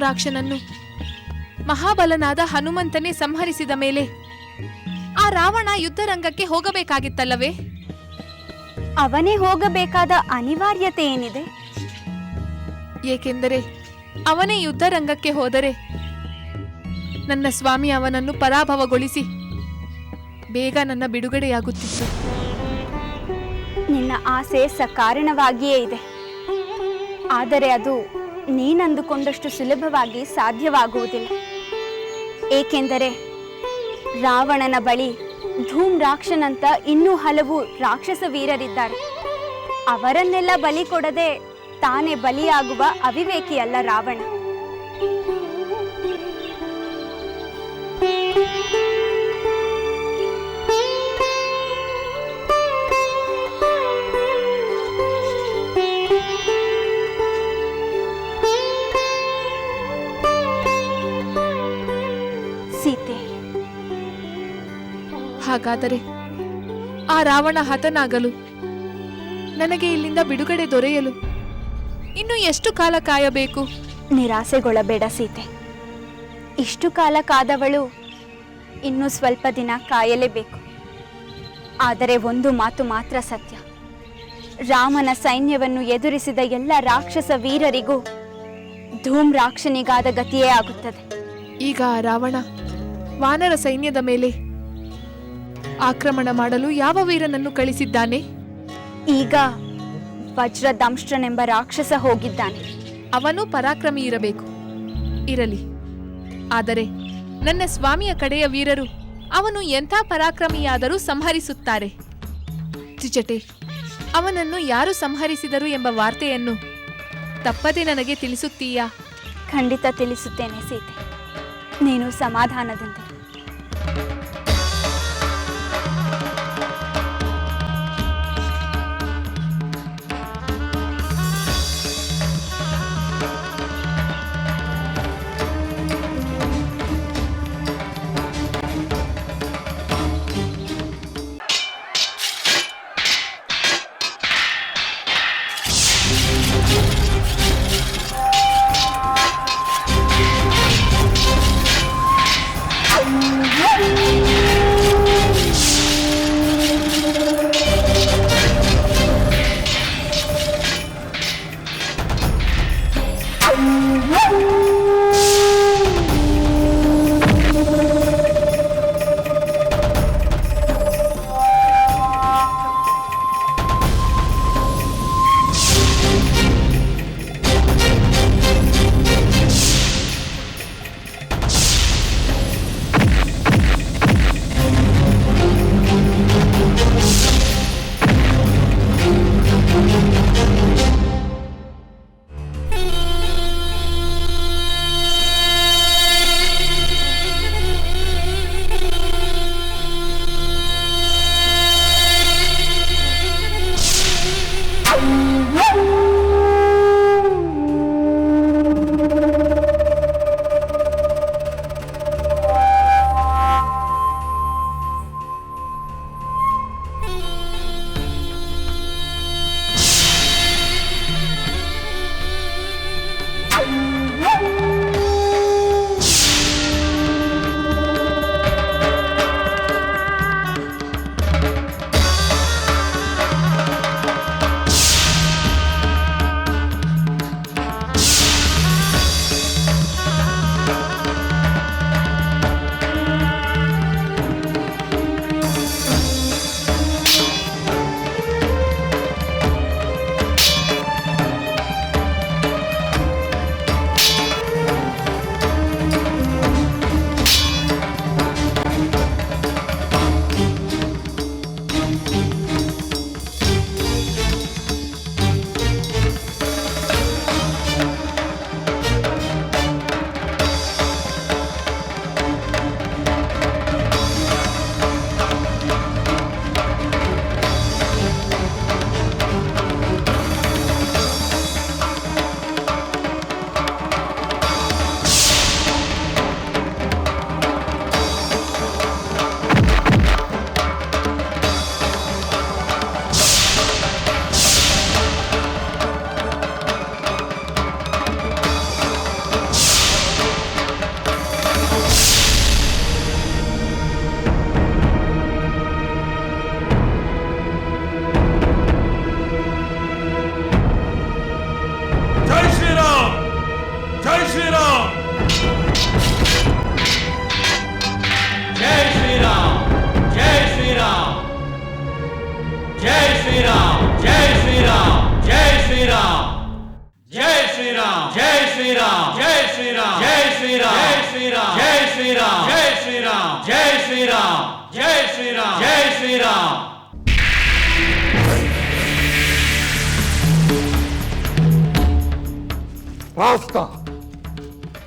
ಧೂಮ್ರಾಕ್ಷನನ್ನು ಮಹಾಬಲನಾದ ಹನುಮಂತನೇ ಸಂಹರಿಸಿದ ಮೇಲೆ ಆ ರಾವಣ ಯುದ್ಧರಂಗಕ್ಕೆ ಹೋಗಬೇಕಾಗಿತ್ತಲ್ಲವೇ? ಅವನೇ ಹೋಗಬೇಕಾದ ಅನಿವಾರ್ಯತೆ ಏನಿದೆ? ಏಕೆಂದರೆ ಅವನೇ ಯುದ್ಧರಂಗಕ್ಕೆ ಹೋದರೆ ನನ್ನ ಸ್ವಾಮಿ ಅವನನ್ನು ಪರಾಭವಗೊಳಿಸಿ ಬೇಗ ನನ್ನ ಬಿಡುಗಡೆಯಾಗುತ್ತಿತ್ತು. ನಿನ್ನ ಆಸೆ ಸಕಾರಣವಾಗಿಯೇ ಇದೆ. ಆದರೆ ಅದು ನೀನಂದುಕೊಂಡಷ್ಟು ಸುಲಭವಾಗಿ ಸಾಧ್ಯವಾಗುವುದಿಲ್ಲ. ಏಕೆಂದರೆ ರಾವಣನ ಬಳಿ ಧೂಮ್ರಾಕ್ಷನಂತ ಇನ್ನೂ ಹಲವು ರಾಕ್ಷಸ ವೀರರಿದ್ದಾರೆ. ಅವರನ್ನೆಲ್ಲ ಬಲಿ ಕೊಡದೆ ತಾನೇ ಬಲಿಯಾಗುವ ಅವಿವೇಕಿಯಲ್ಲ ರಾವಣ. ಸೀತೆ, ಹಾಗಾದರೆ ಆ ರಾವಣ ಹತನಾಗಲು ನನಗೆ ಇಲ್ಲಿಂದ ಬಿಡುಗಡೆ ದೊರೆಯಲು ಇನ್ನು ಎಷ್ಟು ಕಾಲ ಕಾಯಬೇಕು? ನಿರಾಸೆಗೊಳ್ಳಬೇಡ ಸೀತೆ. ಇಷ್ಟು ಕಾಲ ಕಾದವಳು ಇನ್ನೂ ಸ್ವಲ್ಪ ದಿನ ಕಾಯಲೇಬೇಕು. ಆದರೆ ಒಂದು ಮಾತು ಮಾತ್ರ ಸತ್ಯ. ರಾಮನ ಸೈನ್ಯವನ್ನು ಎದುರಿಸಿದ ಎಲ್ಲ ರಾಕ್ಷಸ ವೀರರಿಗೂ ಧೂಮ್ರಾಕ್ಷನಿಗಾದ ಗತಿಯೇ ಆಗುತ್ತದೆ. ಈಗ ಆ ರಾವಣ ವಾನರ ಸೈನ್ಯದ ಮೇಲೆ ಆಕ್ರಮಣ ಮಾಡಲು ಯಾವ ವೀರನನ್ನು ಕಳಿಸಿದ್ದಾನೆ? ಈಗ ವಜ್ರದಂಷ್ಟ್ರನೆಂಬ ರಾಕ್ಷಸ ಹೋಗಿದ್ದಾನೆ. ಅವನು ಪರಾಕ್ರಮಿ ಇರಬೇಕು. ಇರಲಿ. ಆದರೆ ನನ್ನ ಸ್ವಾಮಿಯ ಕಡೆಯ ವೀರರು ಅವನು ಎಂಥ ಪರಾಕ್ರಮಿಯಾದರೂ ಸಂಹರಿಸುತ್ತಾರೆ. ತ್ರಿಜಟೆ, ಅವನನ್ನು ಯಾರು ಸಂಹರಿಸಿದರು ಎಂಬ ವಾರ್ತೆಯನ್ನು ತಪ್ಪದೆ ನನಗೆ ತಿಳಿಸುತ್ತೀಯಾ? ಖಂಡಿತ ತಿಳಿಸುತ್ತೇನೆ ಸೀತೆ. ನೀನು ಸಮಾಧಾನದಿಂದ. ಶ್ರೀರಾಮ್ ಜೈ ಶ್ರೀರಾಮ್ ಜೈ ಶ್ರೀರಾಮ್ ಜೈ ಶ್ರೀರಾಮ್ ಜೈ ಶ್ರೀರಾಮ್ ಜೈ ಶ್ರೀರಾಮ್. ಪ್ರಾಸ್ತ,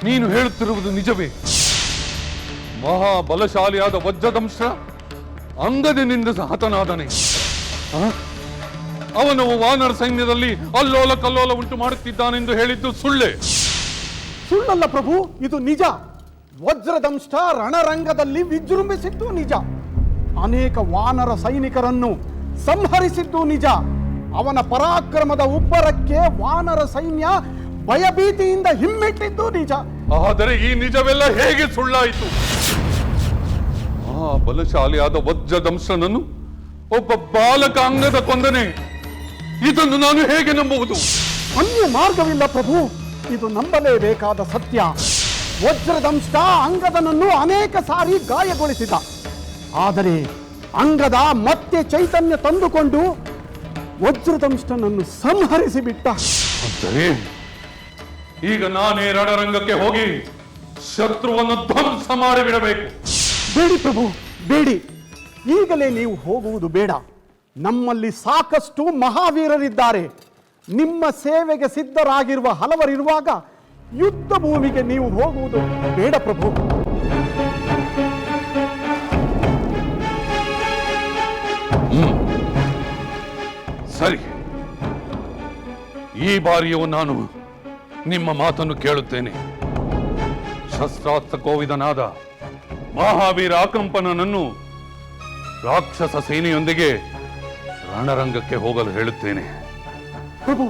ನೀನು ಹೇಳುತ್ತಿರುವುದು ನಿಜವೇ? ಮಹಾಬಲಶಾಲಿಯಾದ ವಜ್ರದಂಶ ಅಂಗದಿನಿಂದ ಹತನಾದನೆ. ಅವನು ವಾನರ ಸೈನ್ಯದಲ್ಲಿ ಅಲ್ಲೋಲ ಕಲ್ಲೋಲ ಉಂಟು ಮಾಡುತ್ತಿದ್ದಾನೆಂದು ಹೇಳಿದ್ದು ಸುಳ್ಳೆ? ಸುಳ್ಳಲ್ಲ ಪ್ರಭು, ಇದು ನಿಜ. ವಜ್ರದಂಷ್ಟ ರಣರಂಗದಲ್ಲಿ ವಿಜೃಂಭಿಸಿದ್ದು ನಿಜ. ಅನೇಕ ವಾನರ ಸೈನಿಕರನ್ನು ಸಂಹರಿಸಿದ್ದು ನಿಜ. ಅವನ ಪರಾಕ್ರಮದ ಉಬ್ಬರಕ್ಕೆ ವಾನರ ಸೈನ್ಯ ಭಯಭೀತಿಯಿಂದ ಹಿಮ್ಮೆಟ್ಟಿದ್ದು ನಿಜ. ಆದರೆ ಈ ನಿಜವೆಲ್ಲ ಹೇಗೆ ಸುಳ್ಳಾಯಿತು? ಬಲಶಾಲಿಯಾದ ವಜ್ರದಂಶನನ್ನು ಒಬ್ಬ ಬಾಲಕ ಅಂಗದ ಕೊಂದನೆ, ಇದನ್ನು ನಾನು ಹೇಗೆ ನಂಬುವುದು? ಅನ್ಯ ಮಾರ್ಗವಿಲ್ಲ ಪ್ರಭು, ಇದು ನಂಬಲೇಬೇಕಾದ ಸತ್ಯ. ವಜ್ರದಂಶ ಅಂಗದನನ್ನು ಅನೇಕ ಸಾರಿ ಗಾಯಗೊಳಿಸಿದ. ಆದರೆ ಅಂಗದ ಮತ್ತೆ ಚೈತನ್ಯ ತಂದುಕೊಂಡು ವಜ್ರದಂಶನನ್ನು ಸಂಹರಿಸಿಬಿಟ್ಟ. ಅಂದರೆ ಈಗ ನಾನೇ ರಣರಂಗಕ್ಕೆ ಹೋಗಿ ಶತ್ರುವನ್ನು ಧ್ವಂಸ ಮಾಡಿಬಿಡಬೇಕು. ಬೇಡಿ ಪ್ರಭು, ಬೇಡಿ. ಈಗಲೇ ನೀವು ಹೋಗುವುದು ಬೇಡ. ನಮ್ಮಲ್ಲಿ ಸಾಕಷ್ಟು ಮಹಾವೀರರಿದ್ದಾರೆ. ನಿಮ್ಮ ಸೇವೆಗೆ ಸಿದ್ಧರಾಗಿರುವ ಹಲವರಿರುವಾಗ ಯುದ್ಧ ಭೂಮಿಗೆ ನೀವು ಹೋಗುವುದು ಬೇಡ ಪ್ರಭು. ಸರಿ, ಈ ಬಾರಿಯೂ ನಾನು ನಿಮ್ಮ ಮಾತನ್ನು ಕೇಳುತ್ತೇನೆ. ಶಸ್ತ್ರಾಸ್ತ್ರ ಕೋವಿದನಾದ ಮಹಾವೀರ ಅಕಂಪನನನ್ನು ರಾಕ್ಷಸ ಸೇನೆಯೊಂದಿಗೆ ರಣರಂಗಕ್ಕೆ ಹೋಗಲು ಹೇಳುತ್ತೇನೆ. ಪ್ರಭು,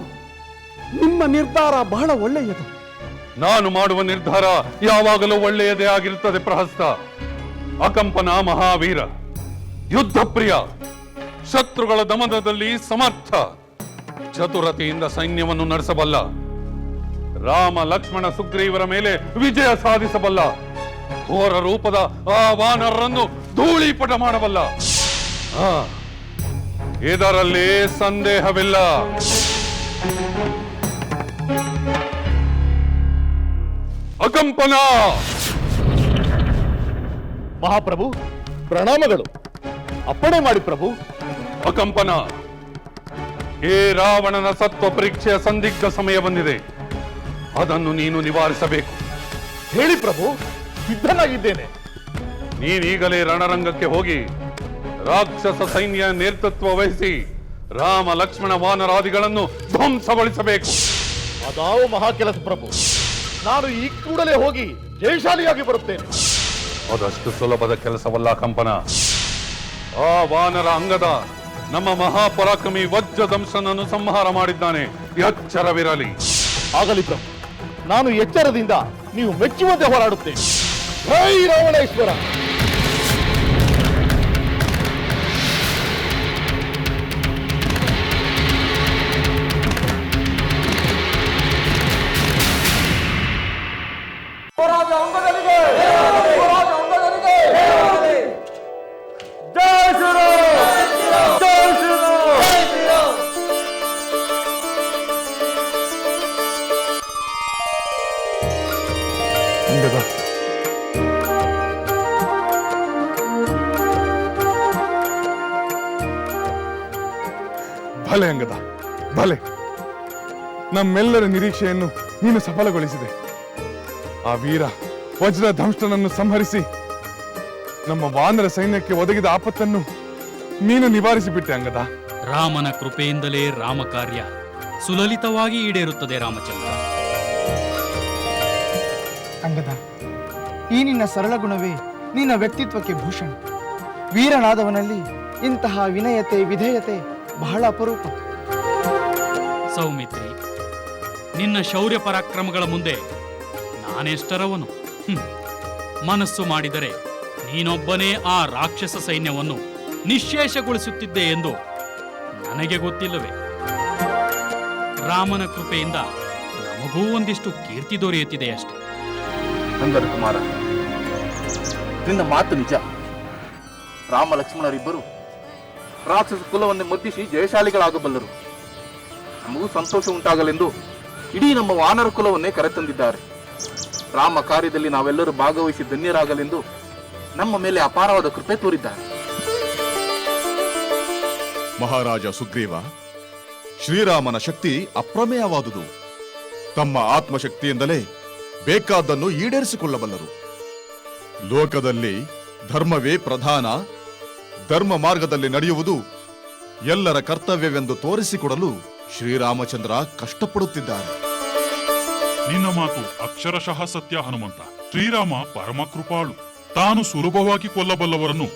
ನಿಮ್ಮ ನಿರ್ಧಾರ ಬಹಳ ಒಳ್ಳೆಯದು. ನಾನು ಮಾಡುವ ನಿರ್ಧಾರ ಯಾವಾಗಲೂ ಒಳ್ಳೆಯದೇ ಆಗಿರುತ್ತದೆ ಪ್ರಹಸ್ತ. ಅಕಂಪನ ಮಹಾವೀರ, ಯುದ್ಧ ಪ್ರಿಯ, ಶತ್ರುಗಳ ದಮನದಲ್ಲಿ ಸಮರ್ಥ, ಚತುರತೆಯಿಂದ ಸೈನ್ಯವನ್ನು ನಡೆಸಬಲ್ಲ, ರಾಮ ಲಕ್ಷ್ಮಣ ಸುಗ್ರೀವರ ಮೇಲೆ ವಿಜಯ ಸಾಧಿಸಬಲ್ಲ, ಘೋರ ರೂಪದ ಆ ವಾನರರನ್ನು ಧೂಳೀಪಟ ಮಾಡಬಲ್ಲ. ಇದರಲ್ಲಿ ಸಂದೇಹವಿಲ್ಲ. ಅಕಂಪನ. ಮಹಾಪ್ರಭು, ಪ್ರಣಾಮಗಳು. ಅಪ್ಪಣೆ ಮಾಡಿ ಪ್ರಭು. ಅಕಂಪನ, ಏ ರಾವಣನ ಸತ್ವ ಪರೀಕ್ಷೆಯ ಸಂದಿಗ್ಧ ಸಮಯ ಬಂದಿದೆ. ಅದನ್ನು ನೀನು ನಿವಾರಿಸಬೇಕು. ಹೇಳಿ ಪ್ರಭು, ಸಿದ್ಧನಾಗಿದ್ದೇನೆ. ನೀನೀಗಲೇ ರಣರಂಗಕ್ಕೆ ಹೋಗಿ ರಾಕ್ಷಸ ಸೈನ್ಯ ನೇತೃತ್ವ ವಹಿಸಿ ರಾಮ ಲಕ್ಷ್ಮಣ ವಾನರಾದಿಗಳನ್ನು ಧ್ವಂಸಗೊಳಿಸಬೇಕು. ಅದಾವ ಮಹಾ ಕೆಲಸ ಪ್ರಭು. ನಾನು ಈ ಕೂಡಲೇ ಹೋಗಿ ಜಯಶಾಲಿಯಾಗಿ ಬರುತ್ತೇನೆ. ಅದಷ್ಟು ಸುಲಭದ ಕೆಲಸವಲ್ಲ ಕಂಪನ. ಆ ವಾನರ ಅಂಗದ ನಮ್ಮ ಮಹಾಪರಾಕ್ರಮಿ ವಜ್ರದಂಶನನ್ನು ಸಂಹಾರ ಮಾಡಿದ್ದಾನೆ. ಎಚ್ಚರವಿರಲಿ. ಆಗಲಿ ಪ್ರಭು, ನಾನು ಎಚ್ಚರದಿಂದ ನೀವು ಮೆಚ್ಚುವಂತೆ ಹೋರಾಡುತ್ತೇನೆ. ಜೈ ರಾವಣೇಶ್ವರ. ಭಲೆ ಅಂಗದ, ಭಲೆ. ನಮ್ಮೆಲ್ಲರ ನಿರೀಕ್ಷೆಯನ್ನು ನೀನು ಸಫಲಗೊಳಿಸಿದೆ. ಆ ವೀರ ವಜ್ರದಂಷ್ಟನನ್ನು ಸಂಹರಿಸಿ ನಮ್ಮ ವಾನರ ಸೈನ್ಯಕ್ಕೆ ಒದಗಿದ ಆಪತ್ತನ್ನು ನೀನು ನಿವಾರಿಸಿಬಿಟ್ಟೆ ಅಂಗದ. ರಾಮನ ಕೃಪೆಯಿಂದಲೇ ರಾಮ ಕಾರ್ಯ ಸುಲಲಿತವಾಗಿ ಈಡೇರುತ್ತದೆ ರಾಮಚಂದ್ರ. ಅಂಗದ, ಈ ನಿನ್ನ ಸರಳ ಗುಣವೇ ನಿನ್ನ ವ್ಯಕ್ತಿತ್ವಕ್ಕೆ ಭೂಷಣ. ವೀರನಾದವನಲ್ಲಿ ಇಂತಹ ವಿನಯತೆ ವಿಧೇಯತೆ ಬಹಳ ಅಪರೂಪ. ಸೌಮಿತ್ರಿ, ನಿನ್ನ ಶೌರ್ಯ ಪರಾಕ್ರಮಗಳ ಮುಂದೆ ನಾನೆಷ್ಟರವನು? ಮನಸ್ಸು ಮಾಡಿದರೆ ನೀನೊಬ್ಬನೇ ಆ ರಾಕ್ಷಸ ಸೈನ್ಯವನ್ನು ನಿಶ್ಶೇಷಗೊಳಿಸುತ್ತಿದ್ದೆ ಎಂದು ನನಗೆ ಗೊತ್ತಿಲ್ಲವೇ? ರಾಮನ ಕೃಪೆಯಿಂದ ನಮಗೂ ಒಂದಿಷ್ಟು ಕೀರ್ತಿ ದೊರೆಯುತ್ತಿದೆ ಅಷ್ಟೇ. ಅಂಗದ ಕುಮಾರ, ನಿನ್ನ ಮಾತು ನಿಜ. ರಾಮ ಲಕ್ಷ್ಮಣರಿಬ್ಬರು ರಾಕ್ಷಸ ಕುಲವನ್ನೇ ಮುದ್ದಿಸಿ ಜಯಶಾಲಿಗಳಾಗಬಲ್ಲರು. ನಮಗೂ ಸಂತೋಷ ಉಂಟಾಗಲೆಂದು ಇಡೀ ನಮ್ಮ ವಾನರ ಕುಲವನ್ನೇ ಕರೆತಂದಿದ್ದಾರೆ. ರಾಮ ಕಾರ್ಯದಲ್ಲಿ ನಾವೆಲ್ಲರೂ ಭಾಗವಹಿಸಿ ಧನ್ಯರಾಗಲೆಂದು ನಮ್ಮ ಮೇಲೆ ಅಪಾರವಾದ ಕೃಪೆ ತೋರಿದ್ದಾರೆ. ಮಹಾರಾಜ ಸುಗ್ರೀವ, ಶ್ರೀರಾಮನ ಶಕ್ತಿ ಅಪ್ರಮೇಯವಾದುದು. ತಮ್ಮ ಆತ್ಮಶಕ್ತಿಯಿಂದಲೇ ಬೇಕಾದ್ದನ್ನು ಈಡೇರಿಸಿಕೊಳ್ಳಬಲ್ಲರು. ಲೋಕದಲ್ಲಿ ಧರ್ಮವೇ ಪ್ರಧಾನ, ಧರ್ಮ ಮಾರ್ಗದಲ್ಲಿ ನಡೆಯುವುದು ಎಲ್ಲರ ಕರ್ತವ್ಯವೆಂದು ತೋರಿಸಿಕೊಡಲು ಶ್ರೀರಾಮಚಂದ್ರ ಕಷ್ಟಪಡುತ್ತಿದ್ದಾರೆ. ನಿನ್ನ ಮಾತು ಅಕ್ಷರಶಃ ಸತ್ಯ ಹನುಮಂತ. ಶ್ರೀರಾಮ ಪರಮ ಕೃಪಾಳು. ತಾನು ಸುಲಭವಾಗಿ ಕೊಲ್ಲಬಲ್ಲವರನ್ನು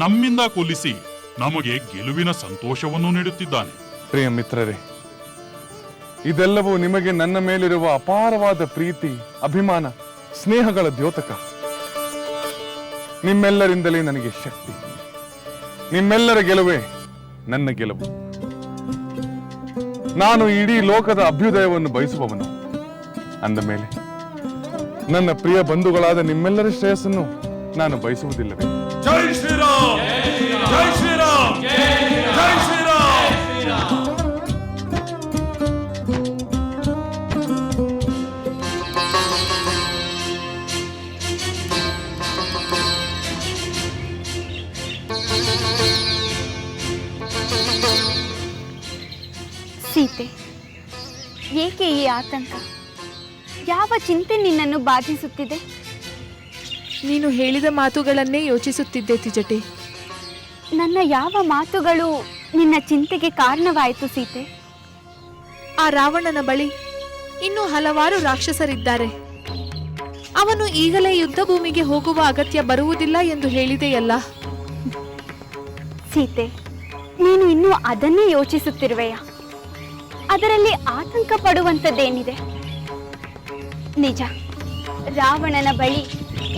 ನಮ್ಮಿಂದ ಕೊಲ್ಲಿಸಿ ನಮಗೆ ಗೆಲುವಿನ ಸಂತೋಷವನ್ನು ನೀಡುತ್ತಿದ್ದಾನೆ. ಪ್ರಿಯ ಮಿತ್ರರೇ, ಇದೆಲ್ಲವೂ ನಿಮಗೆ ನನ್ನ ಮೇಲಿರುವ ಅಪಾರವಾದ ಪ್ರೀತಿ, ಅಭಿಮಾನ, ಸ್ನೇಹಗಳ ದ್ಯೋತಕ. ನಿಮ್ಮೆಲ್ಲರಿಂದಲೇ ನನಗೆ ಶಕ್ತಿ. ನಿಮ್ಮೆಲ್ಲರ ಗೆಲುವೇ ನನ್ನ ಗೆಲುವು. ನಾನು ಇಡೀ ಲೋಕದ ಅಭ್ಯುದಯವನ್ನು ಬಯಸುವವನು. ಅಂದ ಮೇಲೆ ನನ್ನ ಪ್ರಿಯ ಬಂಧುಗಳಾದ ನಿಮ್ಮೆಲ್ಲರ ಶ್ರೇಯಸ್ಸನ್ನು ನಾನು ಬಯಸುವುದಿಲ್ಲವೇ? ಜೈ ಶ್ರೀರಾಮ್, ಜೈ ಶ್ರೀರಾಮ್, ಜೈ ಶ್ರೀರಾಮ್. ಸೀತೆ, ಏಕೆ ಈ ಆತಂಕ? ಯಾವ ಚಿಂತೆ ನಿನ್ನನ್ನು ಬಾಧಿಸುತ್ತಿದೆ? ನೀನು ಹೇಳಿದ ಮಾತುಗಳನ್ನೇ ಯೋಚಿಸುತ್ತಿದ್ದೆ ತ್ರಿಜಟೆ. ನನ್ನ ಯಾವ ಮಾತುಗಳು ನಿನ್ನ ಚಿಂತೆಗೆ ಕಾರಣವಾಯಿತು ಸೀತೆ? ಆ ರಾವಣನ ಬಳಿ ಇನ್ನೂ ಹಲವಾರು ರಾಕ್ಷಸರಿದ್ದಾರೆ. ಅವನು ಈಗಲೇ ಯುದ್ಧ ಭೂಮಿಗೆ ಹೋಗುವ ಅಗತ್ಯ ಬರುವುದಿಲ್ಲ ಎಂದು ಹೇಳಿದೆಯಲ್ಲ. ಸೀತೆ, ನೀನು ಇನ್ನೂ ಅದನ್ನೇ ಯೋಚಿಸುತ್ತಿರುವೆಯಾ? ಅದರಲ್ಲಿ ಆತಂಕ ಪಡುವಂಥದ್ದೇನಿದೆ? ನಿಜ, ರಾವಣನ ಬಳಿ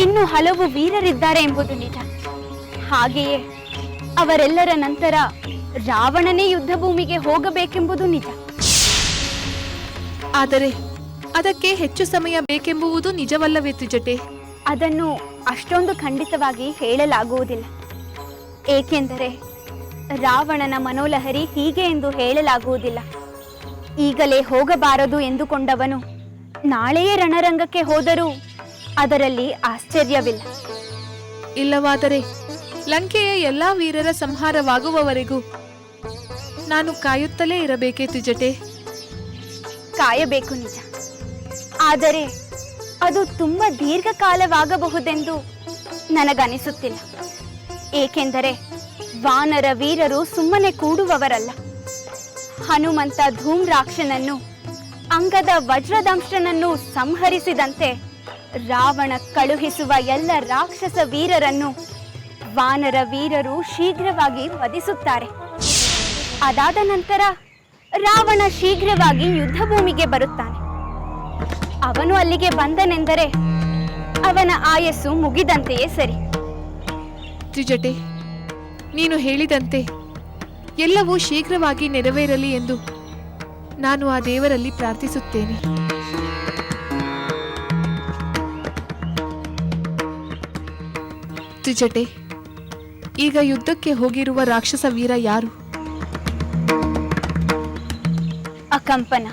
ಇನ್ನೂ ಹಲವು ವೀರರಿದ್ದಾರೆ ಎಂಬುದು ನಿಜ. ಹಾಗೆಯೇ ಅವರೆಲ್ಲರ ನಂತರ ರಾವಣನೇ ಯುದ್ಧ ಭೂಮಿಗೆ ಹೋಗಬೇಕೆಂಬುದು ನಿಜ. ಆದರೆ ಅದಕ್ಕೆ ಹೆಚ್ಚು ಸಮಯ ಬೇಕೆಂಬುವುದು ನಿಜವಲ್ಲವೇ ತ್ರಿಜಟೆ? ಅದನ್ನು ಅಷ್ಟೊಂದು ಖಂಡಿತವಾಗಿ ಹೇಳಲಾಗುವುದಿಲ್ಲ. ಏಕೆಂದರೆ ರಾವಣನ ಮನೋಲಹರಿ ಹೀಗೆ ಎಂದು ಹೇಳಲಾಗುವುದಿಲ್ಲ. ಈಗಲೇ ಹೋಗಬಾರದು ಎಂದುಕೊಂಡವನು ನಾಳೆಯೇ ರಣರಂಗಕ್ಕೆ ಹೋದರೂ ಅದರಲ್ಲಿ ಆಶ್ಚರ್ಯವಿಲ್ಲ. ಇಲ್ಲವಾದರೆ ಲಂಕೆಯ ಎಲ್ಲಾ ವೀರರ ಸಂಹಾರವಾಗುವವರೆಗೂ ನಾನು ಕಾಯುತ್ತಲೇ ಇರಬೇಕೇ ತ್ರಿಜಟೆ? ಕಾಯಬೇಕು ನಿಜ, ಆದರೆ ಅದು ತುಂಬಾ ದೀರ್ಘಕಾಲವಾಗಬಹುದೆಂದು ನನಗನಿಸುತ್ತಿಲ್ಲ. ಏಕೆಂದರೆ ವಾನರ ವೀರರು ಸುಮ್ಮನೆ ಕೂಡುವವರಲ್ಲ. ಹನುಮಂತ ಧೂಮ್ರಾಕ್ಷನನ್ನು, ಅಂಗದ ವಜ್ರದಂಶನನ್ನು ಸಂಹರಿಸಿದಂತೆ ರಾವಣ ಕಳುಹಿಸುವ ಎಲ್ಲ ರಾಕ್ಷಸ ವೀರರನ್ನು ವಾನರ ವೀರರು ಶೀಘ್ರವಾಗಿ ವಧಿಸುತ್ತಾರೆ. ಅದಾದ ನಂತರ ರಾವಣ ಶೀಘ್ರವಾಗಿ ಯುದ್ಧ ಭೂಮಿಗೆ ಬರುತ್ತಾನೆ. ಅವನು ಅಲ್ಲಿಗೆ ಬಂದನೆಂದರೆ ಅವನ ಆಯಸ್ಸು ಮುಗಿದಂತೆಯೇ ಸರಿ. ತ್ರಿಜಟೆ, ನೀನು ಹೇಳಿದಂತೆ ಎಲ್ಲವೂ ಶೀಘ್ರವಾಗಿ ನೆರವೇರಲಿ ಎಂದು ನಾನು ಆ ದೇವರಲ್ಲಿ ಪ್ರಾರ್ಥಿಸುತ್ತೇನೆ. ತ್ರಿಜಟೆ, ಈಗ ಯುದ್ಧಕ್ಕೆ ಹೋಗಿರುವ ರಾಕ್ಷಸ ವೀರ ಯಾರು? ಅಕಂಪನ.